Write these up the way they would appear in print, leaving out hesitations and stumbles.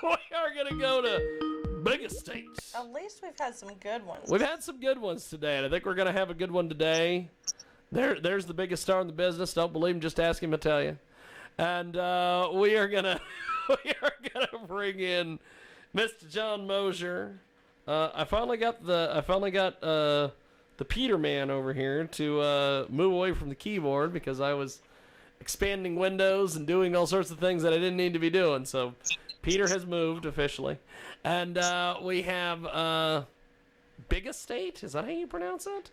we are going to go to Big Estates. At least we've had some good ones. We've had some good ones today, and I think we're going to have a good one today. There's the biggest star in the business. Don't believe him, just ask him to tell you. And we are gonna bring in Mr. John Mosier. I finally got the Peter man over here to move away from the keyboard because I was expanding windows and doing all sorts of things that I didn't need to be doing. So Peter has moved officially, and we have Big Estate. Is that how you pronounce it?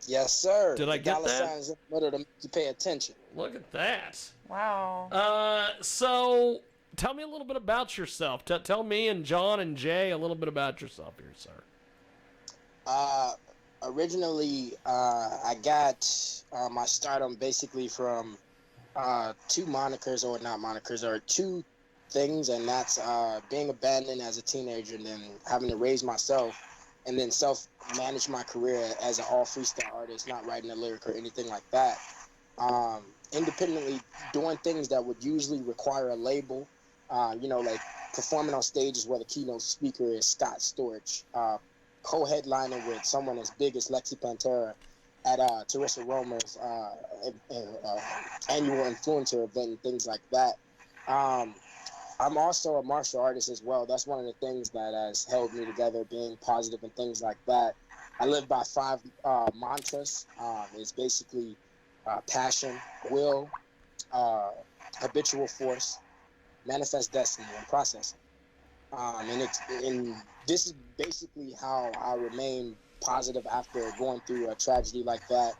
Yes, sir. Did I get that? Signs in the middle to make you pay attention. Look at that. Wow. So tell me a little bit about yourself. Tell me and John and Jay a little bit about yourself here, sir. Originally, I got my stardom basically from two monikers, or not monikers, or two things, and that's being abandoned as a teenager and then having to raise myself and then self-manage my career as an all-freestyle artist, not writing a lyric or anything like that. Independently doing things that would usually require a label, like performing on stages where the keynote speaker is Scott Storch, co-headlining with someone as big as Lexi Pantera at Teresa Romer's annual influencer event and things like that. I'm also a martial artist as well. That's one of the things that has held me together, being positive and things like that. I live by 5 mantras. It's basically passion, will, habitual force, manifest destiny, and processing. And this is basically how I remain positive after going through a tragedy like that.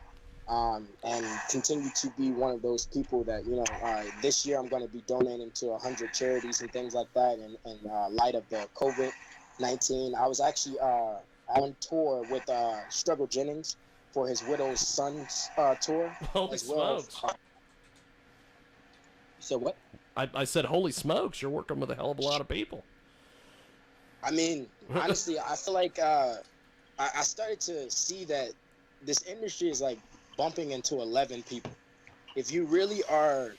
And continue to be one of those people that, this year I'm going to be donating to 100 charities and things like that in light of the COVID-19. I was actually on tour with Struggle Jennings for his widow's son's tour. Holy smokes. So what? I said, holy smokes, you're working with a hell of a lot of people. I mean, honestly, I feel like I started to see that this industry is like bumping into 11 people. If you really are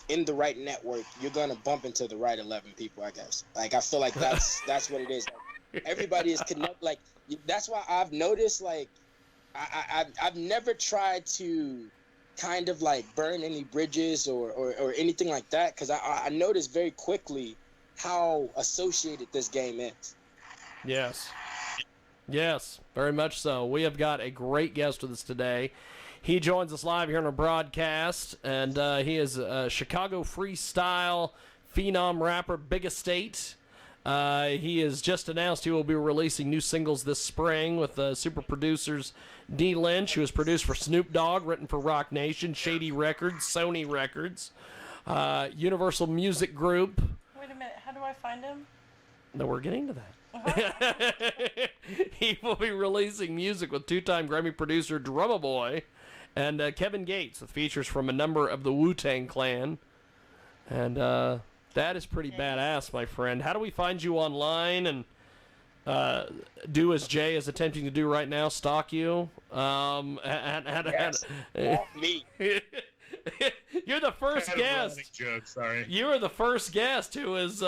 in the right network, you're gonna bump into the right 11 people, I guess. Like, I feel like that's what it is. Like, everybody is connected. Like, that's why I've noticed, like, I've never tried to kind of like burn any bridges or anything like that, because I noticed very quickly how associated this game is. Yes, very much so. We have got a great guest with us today. He joins us live here on our broadcast, and he is a Chicago freestyle phenom rapper, Big Estate. He has just announced he will be releasing new singles this spring with super producers D. Lynch, who has produced for Snoop Dogg, written for Rock Nation, Shady Records, Sony Records, Universal Music Group. Wait a minute, how do I find him? No, we're getting to that. He will be releasing music with two-time Grammy producer Drumma Boy and Kevin Gates, with features from a number of the Wu-Tang Clan. And that is pretty badass, my friend. How do we find you online and do as Jay is attempting to do right now, stalk you? Yes, me. You're the first guest. Joke, sorry. You are the first guest who is,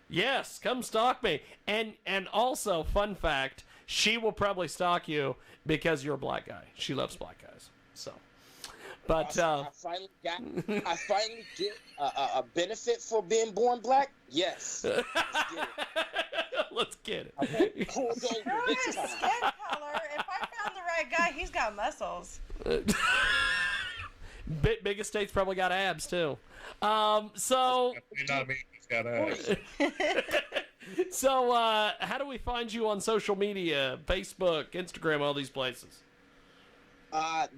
yes, come stalk me. And also, fun fact, she will probably stalk you because you're a black guy. She loves black guys. So, but I finally get a benefit for being born black. Yes, let's get it. Okay, cool. Screw his skin color. If I found the right guy, he's got muscles. Big Estate's probably got abs too. So Not me. He's got abs. So how do we find you on social media? Facebook, Instagram, all these places.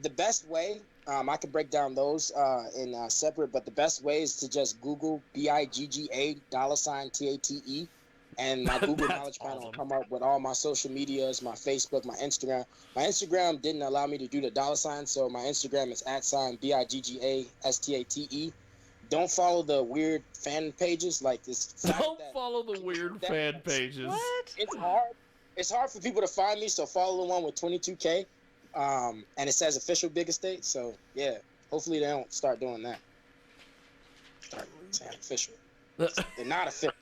The best way, I could break down those in separate, but the best way is to just Google BIGGA $TATE, and my Google Knowledge Panel will come up with all my social medias, my Facebook, my Instagram. My Instagram didn't allow me to do the $, so my Instagram is @BIGGA STATE. Don't follow the weird fan pages like this. Don't follow the weird fan pages. What? It's hard. It's hard for people to find me, so follow the one with 22K. And it says official Big Estate, so yeah. Hopefully they don't start doing that. Start saying official. They're not official.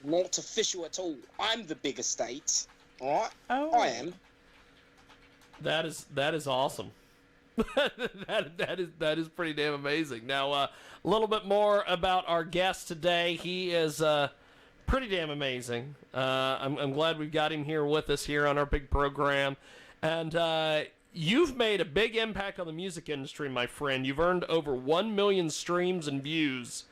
Not official at all. I'm the big estate. All right, Oh. I am. That is awesome. that is pretty damn amazing. Now, a little bit more about our guest today. He is pretty damn amazing. I'm glad we've got him here with us here on our big program. And you've made a big impact on the music industry, my friend. You've earned over 1 million streams and views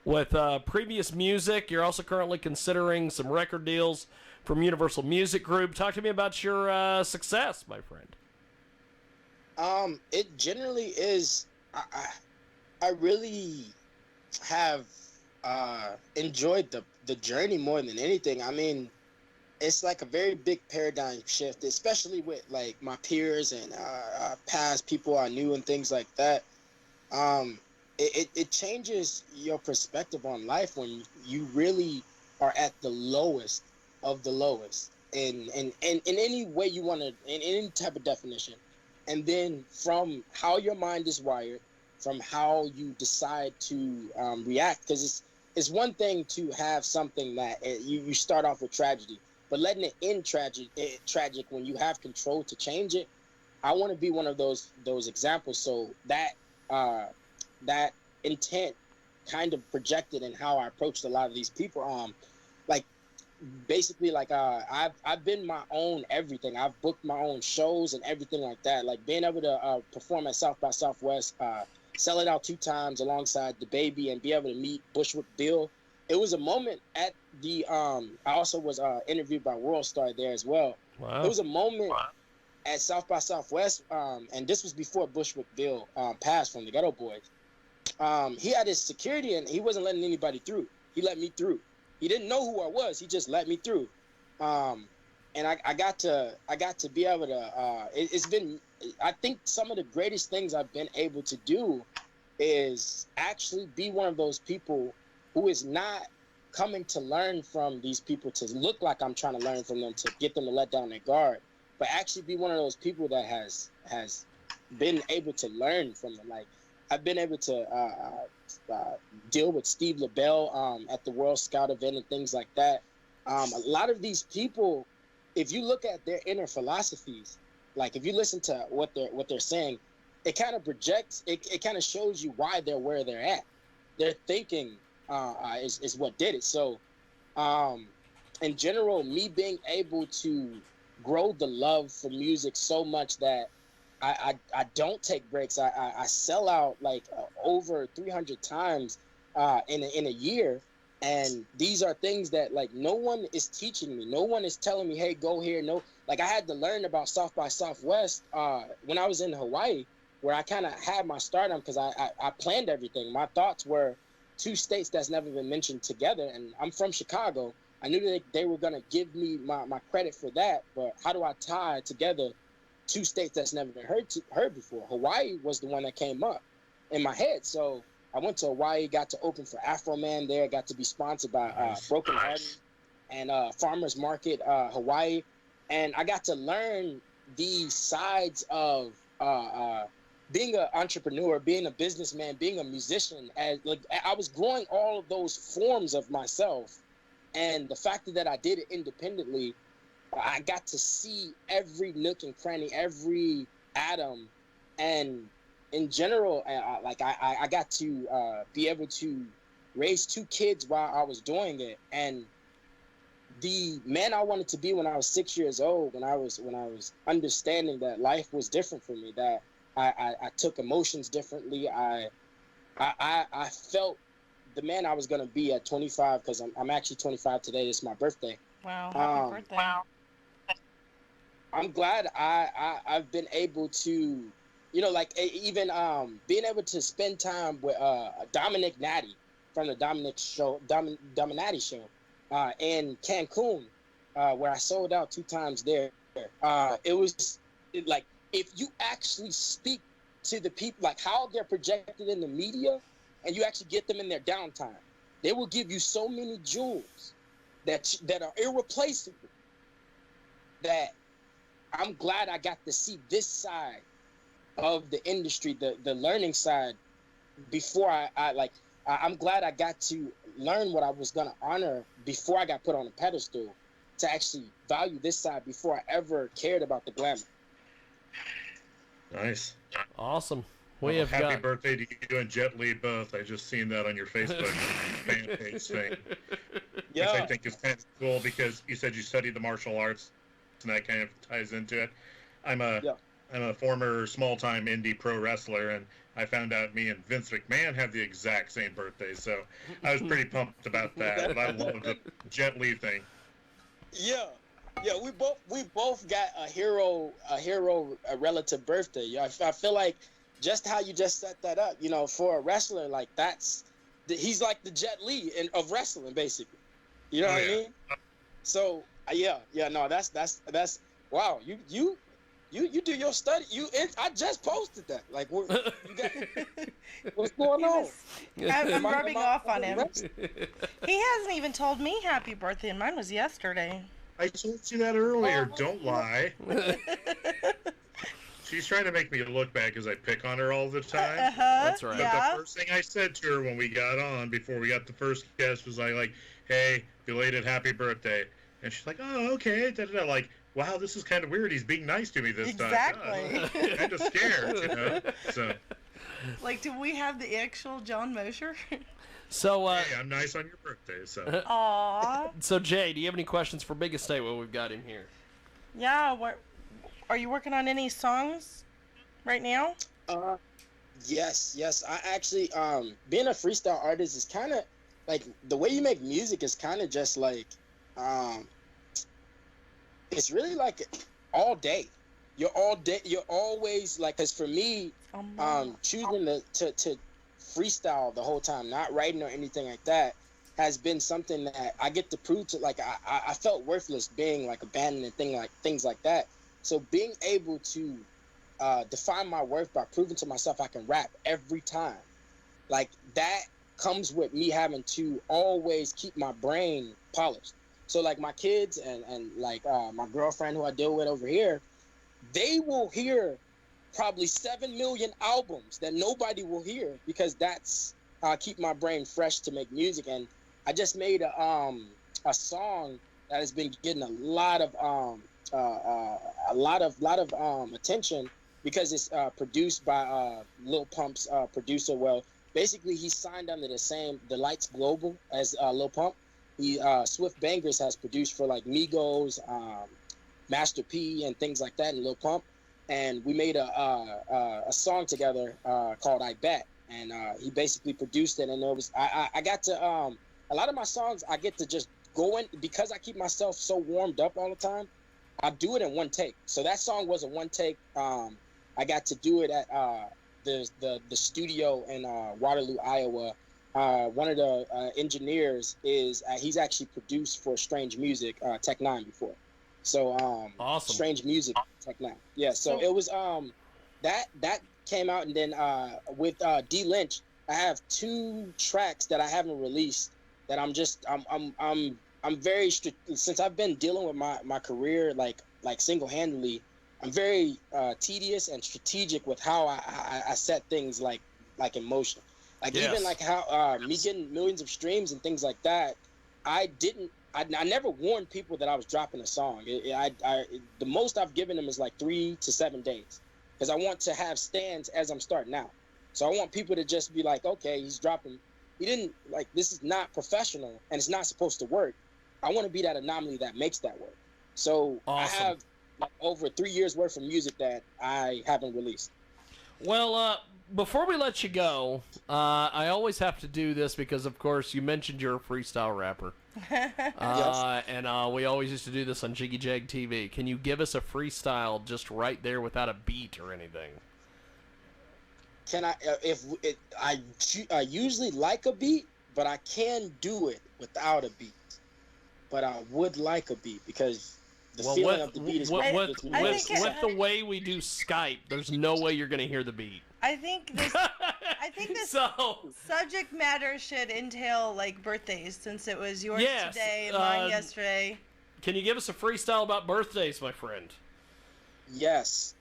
with previous music. You're also currently considering some record deals from Universal Music Group. Talk to me about your success, my friend. It generally is. I really have enjoyed the journey more than anything. I mean, it's like a very big paradigm shift, especially with like my peers and past people I knew and things like that. Um, it changes your perspective on life when you really are at the lowest of the lowest in any way you want to, in any type of definition. And then from how your mind is wired, from how you decide to react, because it's one thing to have something that you start off with tragedy, but letting it end tragic when you have control to change it. I want to be one of those examples. So that intent kind of projected in how I approached a lot of these people. Like basically like I've been my own everything. I've booked my own shows and everything like that. Like being able to perform at South by Southwest, sell it out 2 times alongside the baby, and be able to meet Bushwick Bill. It was a moment at the I also was interviewed by World Star there as well. Wow. It was a moment at South by Southwest, and this was before Bushwick Bill passed from the Ghetto Boys. He had his security and he wasn't letting anybody through. He let me through. He didn't know who I was. He just let me through. And I got to be able to. It's been, I think, some of the greatest things I've been able to do is actually be one of those people who is not coming to learn from these people to look like I'm trying to learn from them to get them to let down their guard, but actually be one of those people that has been able to learn from them. Like I've been able to deal with Steve LaBelle at the World Scout event and things like that. A lot of these people, if you look at their inner philosophies, like if you listen to what they're saying, it kind of projects, it kind of shows you why they're where they're at. Their thinking is what did it. So in general, me being able to grow the love for music so much that I don't take breaks. I sell out like over 300 times in a year. And these are things that like no one is teaching me. No one is telling me, hey, go here. No, like I had to learn about South by Southwest when I was in Hawaii, where I kind of had my stardom because I planned everything. My thoughts were 2 states that's never been mentioned together. And I'm from Chicago. I knew that they were going to give me my credit for that. But how do I tie together 2 states that's never been heard before? Hawaii was the one that came up in my head. So I went to Hawaii, got to open for Afro Man there, got to be sponsored by Broken Heart and Farmers Market Hawaii. And I got to learn the sides of being an entrepreneur, being a businessman, being a musician. As like I was growing all of those forms of myself. And the fact that I did it independently, I got to see every nook and cranny, every atom. And in general, I got to be able to raise 2 kids while I was doing it. And the man I wanted to be when I was 6 years old, when I was understanding that life was different for me, that I took emotions differently. I felt the man I was gonna be at 25, because I'm actually 25 today. It's my birthday. Wow, happy birthday. Wow. I'm glad I've been able to, like even being able to spend time with Dominic Natty from the Dominati show in Cancun, where I sold out 2 times there. It was like, if you actually speak to the people, like how they're projected in the media, and you actually get them in their downtime, they will give you so many jewels that are irreplaceable, that I'm glad I got to see this side of the industry, the learning side, before I I'm glad I got to learn what I was gonna honor before I got put on a pedestal, to actually value this side before I ever cared about the glamour. Nice. Awesome. Well, We have happy got. birthday to you and Jet Li both. I just seen that on your Facebook fan page thing, which I Yeah, think is kind of cool because you said you studied the martial arts, and that kind of ties into it. I'm a yeah. I'm a former small-time indie pro wrestler, and I found out me and Vince McMahon have the exact same birthday, so I was pretty pumped about that. But I love the Jet Li thing. Yeah, yeah. We both got a relative birthday. Yeah, I feel like just how you just set that up. For a wrestler, like he's like the Jet Li of wrestling, basically. You know Oh what I yeah. mean? So yeah. No, that's wow. You do your study. I just posted that. Like, what's going He on? was, I'm Am I- rubbing am I- off on him. He hasn't even told me happy birthday, and mine was yesterday. I told you that earlier. Oh, Don't lie. She's trying to make me look bad because I pick on her all the time. That's right. But Yeah. the first thing I said to her when we got on, before we got the first guest, was like, hey, belated happy birthday. And she's like, oh, okay. Da-da-da. Like, wow, this is kind of weird. He's being nice to me this Exactly. time. Kind of scared. So, Like, do we have the actual John Mosher? So, hey, I'm nice on your birthday. So, Aw. so Jay, do you have any questions for Big Estate while we've got him here? Yeah. Are you working on any songs right now? Yes. I actually, being a freestyle artist is kind of like the way you make music is kind of just like, it's really like all day. You're always like, cause for me, choosing to freestyle the whole time, not writing or anything like that, has been something that I get to prove to. Like, I felt worthless being like abandoned and things like that. So being able to define my worth by proving to myself I can rap every time, like that comes with me having to always keep my brain polished. So like my kids and like my girlfriend who I deal with over here, they will hear probably 7 million albums that nobody will hear, because that's how I keep my brain fresh to make music. And I just made a song that has been getting a lot of attention, because it's produced by Lil Pump's producer. Well, basically he signed under the Lights Global as Lil Pump. He Swift Bangers has produced for like Migos, Master P, and things like that, and Lil Pump. And we made a song together called I Bet, and he basically produced it. And it was I got to a lot of my songs I get to just go in, because I keep myself so warmed up all the time. I do it in one take. So that song was a one take. I got to do it at the studio in Waterloo, Iowa. One of the engineers is he's actually produced for Strange Music, Tech Nine before. So Awesome. Strange Music, Tech Nine. Yeah. So it was that came out, and then with D Lynch, I have 2 tracks that I haven't released that I'm very since I've been dealing with my career like single-handedly. I'm very tedious and strategic with how I set things like in motion. Like even like how me getting millions of streams and things like that. I never warned people that I was dropping a song. The most I've given them is like 3 to 7 days, because I want to have stands as I'm starting out. So I want people to just be like, okay, he's dropping. He didn't like, this is not professional and it's not supposed to work. I want to be that anomaly that makes that work. So Awesome. I have like over 3 years worth of music that I haven't released. Well, before we let you go, I always have to do this because, of course, you mentioned you're a freestyle rapper. Yes. And we always used to do this on Jiggy Jag TV. Can you give us a freestyle just right there without a beat or anything? Can I? I usually like a beat, but I can do it without a beat. But I would like a beat, because the feeling of the beat is what with gets me going. with the way we do Skype, there's no way you're going to hear the beat. I think this So, subject matter should entail like birthdays, since it was yours Yes, today and mine yesterday. can you give us a freestyle about birthdays, my friend? Yes.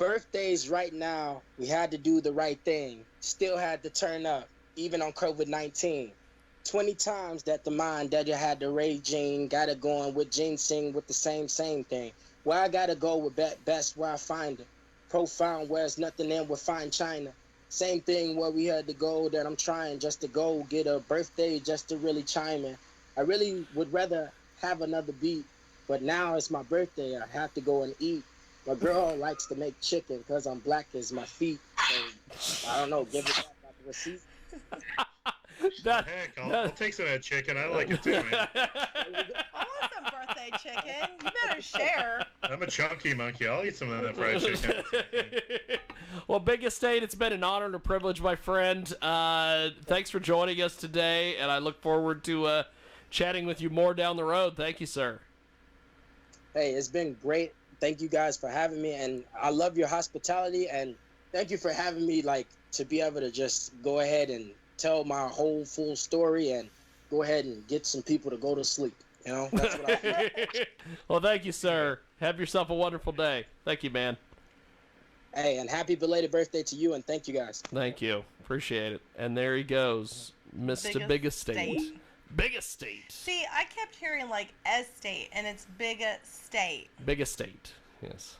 Birthdays right now, we had to do the right thing. Still had to turn up, even on COVID-19. 20 times that the mind that you had the Ray Jean, got it going with ginseng with the same thing. Where I gotta go with best where I find it. Profound where there's nothing in with fine China. Same thing where we had to go that I'm trying just to go get a birthday just to really chime in. I really would rather have another beat, but now it's my birthday. I have to go and eat. My girl likes to make chicken because I'm black as my feet. So, I don't know, give it back like a receipt. Heck, I'll take some of that chicken. I like it too, man. I want some birthday chicken. You better share. I'm a chunky monkey. I'll eat some of that fried chicken. Well, Big Estate, it's been an honor and a privilege, my friend. Thanks for joining us today, and I look forward to chatting with you more down the road. Thank you, sir. Hey, it's been great. Thank you guys for having me, and I love your hospitality, and thank you for having me, like, to be able to just go ahead and tell my whole full story and go ahead and get some people to go to sleep. You know, that's what I do. Well, thank you, sir. Have yourself a wonderful day. Thank you, man. Hey, and happy belated birthday to you, and thank you guys. Thank you. Appreciate it. And there he goes, Mr. Big Estate. Big Estate. See, I kept hearing like estate, and it's big estate. Big Estate. Yes.